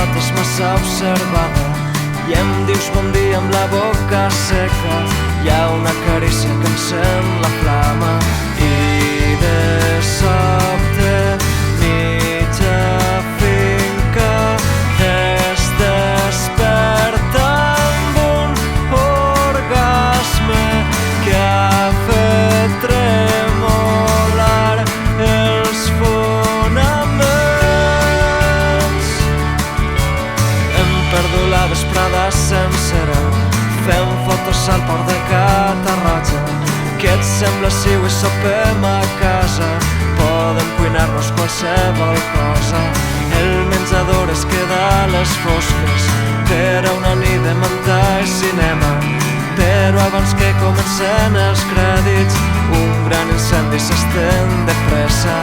notes massa observada i em dius bon dia amb la boca seca. Hi ha una carícia que encén la flama i de sobte mitja finca es desperta amb un orgasme que ha fet tremolar els fonaments. Hem perdut la vesprada sencera fem fotos al port de Catarroja. Què et sembla si avui sopem a casa? Podem cuinar-nos qualsevol cosa. El menjador es queda a les fosques per a una nit de manta i cinema. Però abans que comencen els crèdits un gran incendi s'estén de pressa.